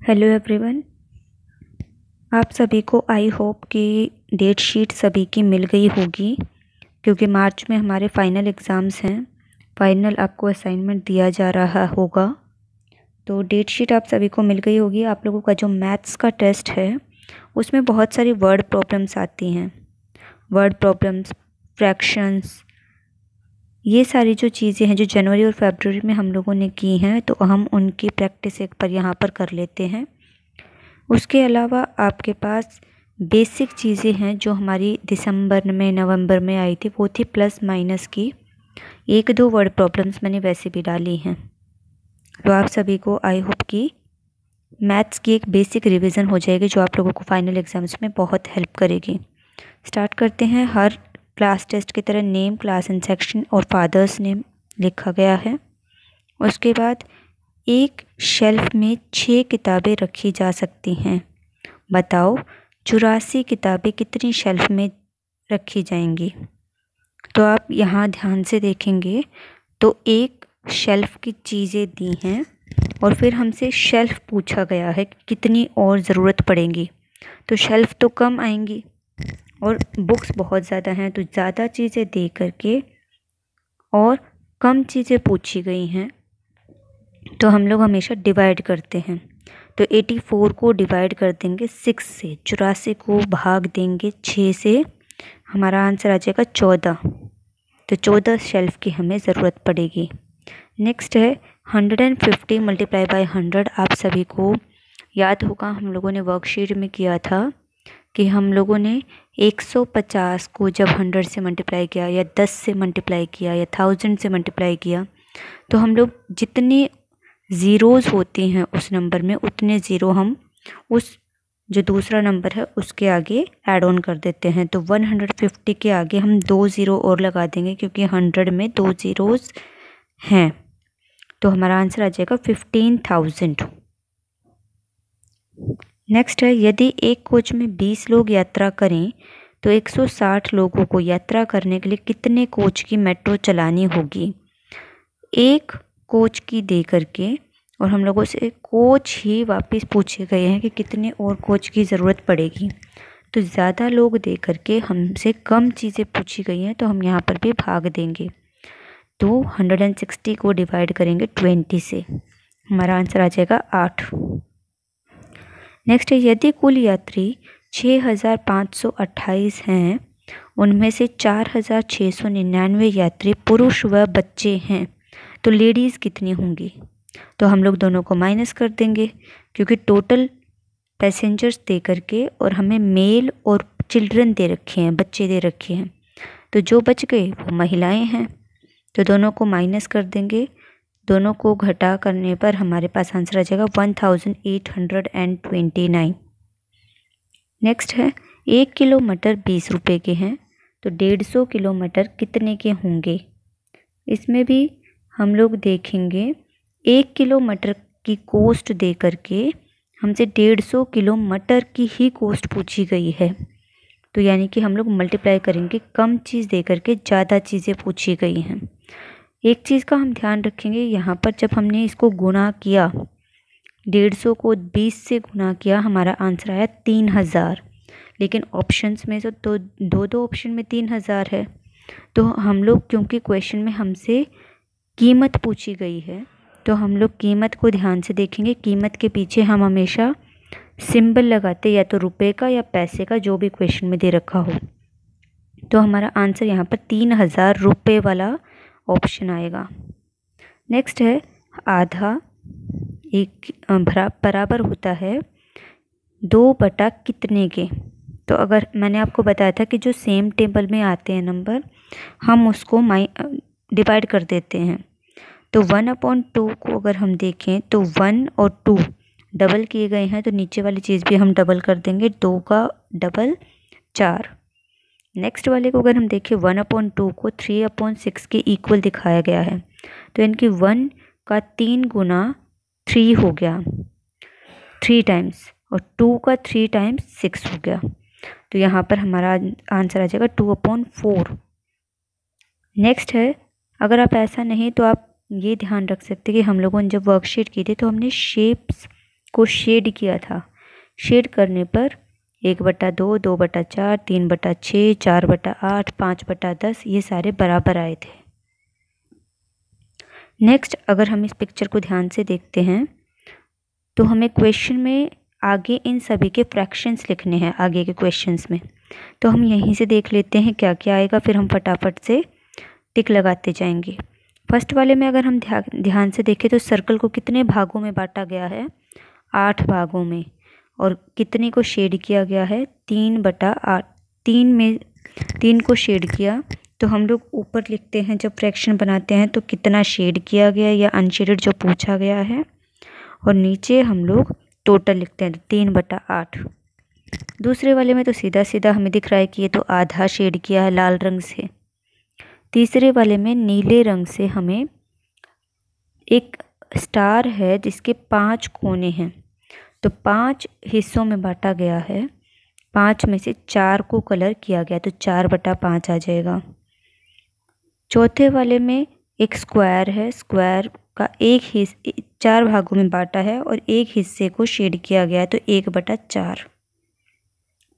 Hello everyone. आप सभी को आई होप कि डेट शीट सभी की मिल गई होगी, क्योंकि मार्च में हमारे फाइनल एग्ज़ाम्स हैं। फाइनल आपको असाइनमेंट दिया जा रहा होगा, तो डेट शीट आप सभी को मिल गई होगी। आप लोगों का जो मैथ्स का टेस्ट है उसमें बहुत सारी वर्ड प्रॉब्लम्स आती हैं। वर्ड प्रॉब्लम्स, फ्रैक्शंस, ये सारी जो चीज़ें हैं जो जनवरी और फरवरी में हम लोगों ने की हैं, तो हम उनकी प्रैक्टिस एक बार यहाँ पर कर लेते हैं। उसके अलावा आपके पास बेसिक चीज़ें हैं जो हमारी दिसंबर में, नवंबर में आई थी, वो थी प्लस माइनस की। एक दो वर्ड प्रॉब्लम्स मैंने वैसे भी डाली हैं। तो आप सभी को आई होप कि मैथ्स की एक बेसिक रिवीजन हो जाएगी, जो आप लोगों को फाइनल एग्जाम्स में बहुत हेल्प करेगी। स्टार्ट करते हैं। हर क्लास टेस्ट की तरह नेम, क्लास एंड सेक्शन और फादर्स नेम लिखा गया है। उसके बाद एक शेल्फ में 6 किताबें रखी जा सकती हैं। बताओ 84 किताबें कितनी शेल्फ में रखी जाएंगी। तो आप यहाँ ध्यान से देखेंगे तो एक शेल्फ की चीज़ें दी हैं और फिर हमसे शेल्फ पूछा गया है कि कितनी और ज़रूरत पड़ेगी। तो शेल्फ तो कम आएंगी और बुक्स बहुत ज़्यादा हैं, तो ज़्यादा चीज़ें दे करके और कम चीज़ें पूछी गई हैं, तो हम लोग हमेशा डिवाइड करते हैं। तो 84 को डिवाइड कर देंगे 6 से, 84 को भाग देंगे 6 से, हमारा आंसर आ जाएगा 14। तो 14 शेल्फ की हमें ज़रूरत पड़ेगी। नेक्स्ट है 150 मल्टीप्लाई बाय 100। आप सभी को याद होगा, हम लोगों ने वर्कशीट में किया था कि हम लोगों ने 150 को जब 100 से मल्टीप्लाई किया या 10 से मल्टीप्लाई किया या 1000 से मल्टीप्लाई किया, तो हम लोग जितने ज़ीरोज़ होती हैं उस नंबर में, उतने ज़ीरो हम उस जो दूसरा नंबर है उसके आगे ऐड ऑन कर देते हैं। तो 150 के आगे हम 2 ज़ीरो और लगा देंगे, क्योंकि 100 में 2 ज़ीरोज़ हैं। तो हमारा आंसर आ जाएगा 15,000। नेक्स्ट है, यदि एक कोच में 20 लोग यात्रा करें तो 160 लोगों को यात्रा करने के लिए कितने कोच की मेट्रो चलानी होगी। एक कोच की दे करके और हम लोगों से कोच ही वापस पूछे गए हैं कि कितने और कोच की ज़रूरत पड़ेगी। तो ज़्यादा लोग दे करके हमसे कम चीज़ें पूछी गई हैं, तो हम यहाँ पर भी भाग देंगे। तो 160 को डिवाइड करेंगे 20 से, हमारा आंसर आ जाएगा 8। नेक्स्ट है, यदि कुल यात्री 6528 हैं, उनमें से 4699 यात्री पुरुष व बच्चे हैं, तो लेडीज़ कितनी होंगी। तो हम लोग दोनों को माइनस कर देंगे, क्योंकि टोटल पैसेंजर्स दे करके और हमें मेल और चिल्ड्रन दे रखे हैं, बच्चे दे रखे हैं, तो जो बच गए वो महिलाएं हैं। तो दोनों को माइनस कर देंगे, दोनों को घटा करने पर हमारे पास आंसर आ जाएगा 1829। नेक्स्ट है, 1 किलो मटर 20 रुपये के हैं, तो 150 किलो मटर कितने के होंगे। इसमें भी हम लोग देखेंगे 1 किलो मटर की कॉस्ट दे करके हमसे 150 किलो मटर की ही कॉस्ट पूछी गई है। तो यानी कि हम लोग मल्टीप्लाई करेंगे, कम चीज़ दे करके ज़्यादा चीज़ें पूछी गई हैं। एक चीज़ का हम ध्यान रखेंगे, यहाँ पर जब हमने इसको गुणा किया, 150 को 20 से गुणा किया, हमारा आंसर आया 3000। लेकिन ऑप्शंस में तो दो ऑप्शन में 3000 है। तो हम लोग, क्योंकि क्वेश्चन में हमसे कीमत पूछी गई है, तो हम लोग कीमत को ध्यान से देखेंगे। कीमत के पीछे हम हमेशा सिंबल लगाते, या तो रुपए का या पैसे का, जो भी क्वेश्चन में दे रखा हो। तो हमारा आंसर यहाँ पर 3000 रुपये वाला ऑप्शन आएगा। नेक्स्ट है, आधा एक बराबर होता है 2 बटा कितने के। तो अगर मैंने आपको बताया था कि जो सेम टेबल में आते हैं नंबर, हम उसको डिवाइड कर देते हैं। तो 1/2 को अगर हम देखें तो 1 और 2 डबल किए गए हैं, तो नीचे वाली चीज़ भी हम डबल कर देंगे। 2 का डबल 4। नेक्स्ट वाले को अगर हम देखें 1/2 को 3/6 के इक्वल दिखाया गया है, तो इनकी 1 का 3 गुना 3 हो गया, 3 टाइम्स, और 2 का 3 टाइम्स 6 हो गया। तो यहाँ पर हमारा आंसर आ जाएगा 2/4। नेक्स्ट है, अगर आप ऐसा नहीं तो आप ये ध्यान रख सकते कि हम लोगों ने जब वर्कशीट की थी तो हमने शेप्स इसको शेड किया था। शेड करने पर 1/2, 2/4, 3/6, 4/8, 5/10 ये सारे बराबर आए थे। नेक्स्ट अगर हम इस पिक्चर को ध्यान से देखते हैं तो हमें क्वेश्चन में आगे इन सभी के फ्रैक्शंस लिखने हैं आगे के क्वेश्चंस में। तो हम यहीं से देख लेते हैं क्या क्या आएगा, फिर हम फटाफट से टिक लगाते जाएंगे। फर्स्ट वाले में अगर हम ध्यान से देखें तो सर्कल को कितने भागों में बांटा गया है, 8 भागों में, और कितने को शेड किया गया है, 3/8। 3 में 3 को शेड किया, तो हम लोग ऊपर लिखते हैं जब फ्रैक्शन बनाते हैं तो कितना शेड किया गया या अनशेडेड जो पूछा गया है, और नीचे हम लोग टोटल लिखते हैं 3/8। दूसरे वाले में तो सीधा सीधा हमें दिख रहा है कि ये तो आधा शेड किया है लाल रंग से। तीसरे वाले में नीले रंग से हमें एक स्टार है जिसके 5 कोने हैं, तो 5 हिस्सों में बांटा गया है। 5 में से 4 को कलर किया गया, तो 4/5 आ जाएगा। चौथे वाले में एक स्क्वायर है, स्क्वायर का 4 भागों में बांटा है और एक हिस्से को शेड किया गया है, तो 1/4।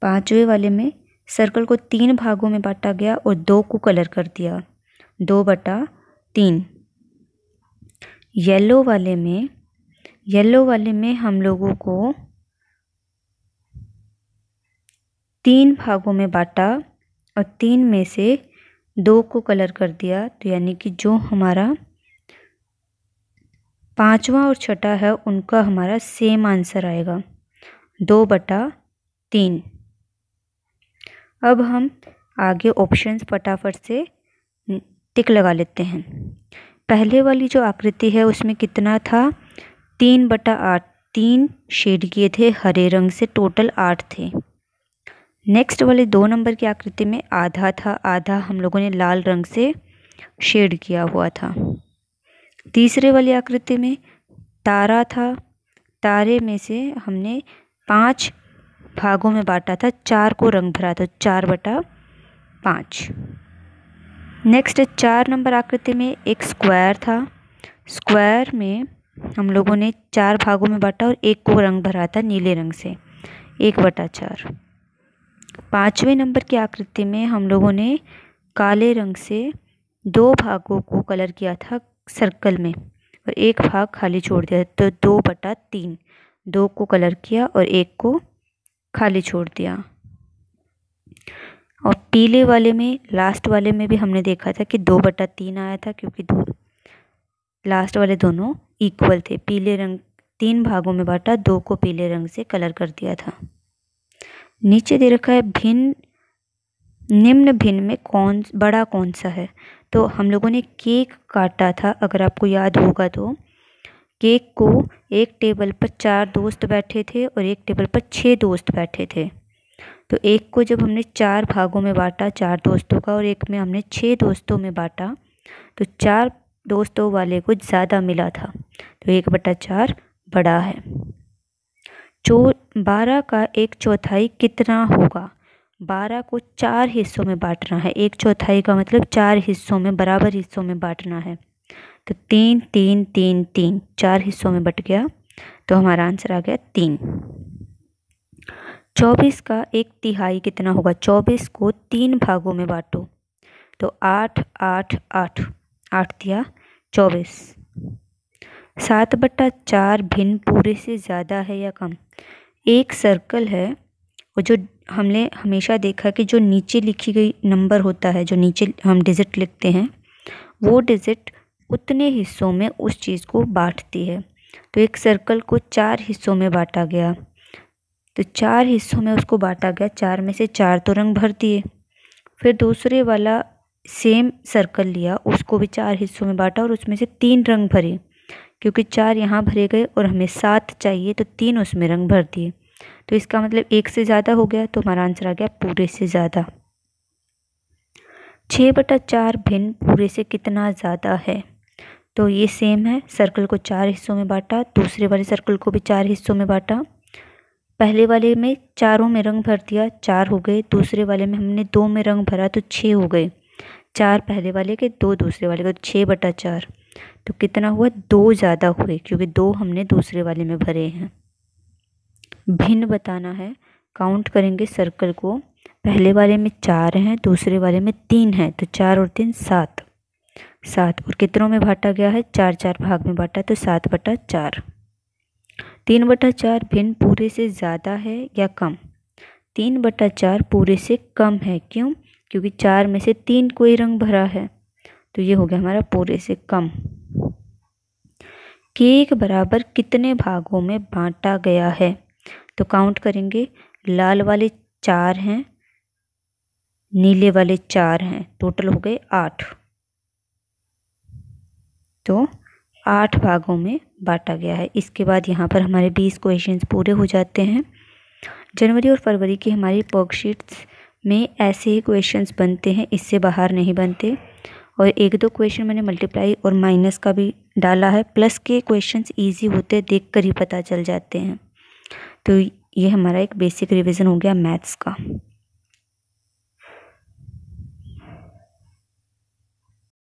पांचवें वाले में सर्कल को 3 भागों में बांटा गया और 2 को कलर कर दिया, 2/3। येलो वाले में हम लोगों को 3 भागों में बांटा और 3 में से 2 को कलर कर दिया, तो यानी कि जो हमारा 5वां और छठा है उनका हमारा सेम आंसर आएगा, 2/3। अब हम आगे ऑप्शंस फटाफट से टिक लगा लेते हैं। पहले वाली जो आकृति है उसमें कितना था, 3/8। 3 शेड किए थे हरे रंग से, टोटल 8 थे। नेक्स्ट वाले 2 नंबर की आकृति में आधा था, आधा हम लोगों ने लाल रंग से शेड किया हुआ था। तीसरे वाली आकृति में तारा था, तारे में से हमने 5 भागों में बांटा था, 4 को रंग भरा था, 4/5। नेक्स्ट 4 नंबर आकृति में एक स्क्वायर था, स्क्वायर में हम लोगों ने 4 भागों में बांटा और 1 को रंग भरा था नीले रंग से, 1/4। 5वें नंबर की आकृति में हम लोगों ने काले रंग से 2 भागों को कलर किया था सर्कल में और 1 भाग खाली छोड़ दिया, तो 2/3। 2 को कलर किया और 1 को खाली छोड़ दिया। और पीले वाले में, लास्ट वाले में भी हमने देखा था कि 2/3 आया था, क्योंकि लास्ट वाले दोनों इक्वल थे। पीले रंग 3 भागों में बांटा, 2 को पीले रंग से कलर कर दिया था। नीचे दे रखा है निम्न भिन्न में बड़ा कौन सा है। तो हम लोगों ने केक काटा था, अगर आपको याद होगा तो केक को एक टेबल पर 4 दोस्त बैठे थे और एक टेबल पर 6 दोस्त बैठे थे। तो एक को जब हमने 4 भागों में बांटा, 4 दोस्तों का, और एक में हमने 6 दोस्तों में बांटा, तो 4 दोस्तों वाले को ज़्यादा मिला था, तो 1/4 बड़ा है। 12 का 1/4 कितना होगा। 12 को 4 हिस्सों में बांटना है, 1/4 का मतलब 4 हिस्सों में, बराबर हिस्सों में बांटना है, तो 3 3 3 3 4 हिस्सों में बट गया, तो हमारा आंसर आ गया 3। 24 का 1/3 कितना होगा। 24 को 3 भागों में बांटो, तो 8 8 8 8 दिया 24। 7/4 भिन्न पूरे से ज़्यादा है या कम। एक सर्कल है और जो हमने हमेशा देखा कि जो नीचे लिखी गई नंबर होता है, जो नीचे हम डिजिट लिखते हैं, वो डिजिट उतने हिस्सों में उस चीज़ को बांटती है। तो एक सर्कल को 4 हिस्सों में बांटा गया, तो 4 हिस्सों में उसको बांटा गया, 4 में से 4 तो रंग भर दिए। फिर दूसरे वाला सेम सर्कल लिया, उसको भी 4 हिस्सों में बांटा और उसमें से 3 रंग भरे, क्योंकि 4 यहाँ भरे गए और हमें 7 चाहिए, तो 3 उसमें रंग भर दिए। तो इसका मतलब 1 से ज़्यादा हो गया, तो हमारा आंसर आ गया पूरे से ज़्यादा। 6/4 भिन्न पूरे से कितना ज़्यादा है। तो ये सेम है, सर्कल को 4 हिस्सों में बांटा, दूसरे वाले सर्कल को भी 4 हिस्सों में बांटा। पहले वाले में चारों में रंग भर दिया, 4 हो गए। दूसरे वाले में हमने 2 में रंग भरा, तो 6 हो गए। 4 पहले वाले के, 2 दूसरे वाले के, 6/4। तो कितना हुआ, 2 ज़्यादा हुए, क्योंकि 2 हमने दूसरे वाले में भरे हैं। भिन्न बताना है। काउंट करेंगे सर्कल को, पहले वाले में 4 हैं, दूसरे वाले में 3 हैं, तो 4 और 3 7। 7 और कितनों में बांटा गया है? 4 भाग में बांटा, तो 7/4। 3/4 भिन्न पूरे से ज़्यादा है या कम? 3/4 पूरे से कम है। क्यों? क्योंकि 4 में से 3 कोई रंग भरा है, तो ये हो गया हमारा पूरे से कम। केक बराबर कितने भागों में बांटा गया है? तो काउंट करेंगे, लाल वाले 4 हैं, नीले वाले 4 हैं, टोटल हो गए 8। तो 8 भागों में बांटा गया है। इसके बाद यहाँ पर हमारे 20 क्वेश्चंस पूरे हो जाते हैं। जनवरी और फरवरी की हमारी वर्कशीट्स में ऐसे ही क्वेश्चंस बनते हैं, इससे बाहर नहीं बनते। और 1-2 क्वेश्चन मैंने मल्टीप्लाई और माइनस का भी डाला है। प्लस के क्वेश्चंस इजी होते हैं, देखकर ही पता चल जाते हैं। तो ये हमारा एक बेसिक रिवीजन हो गया मैथ्स का।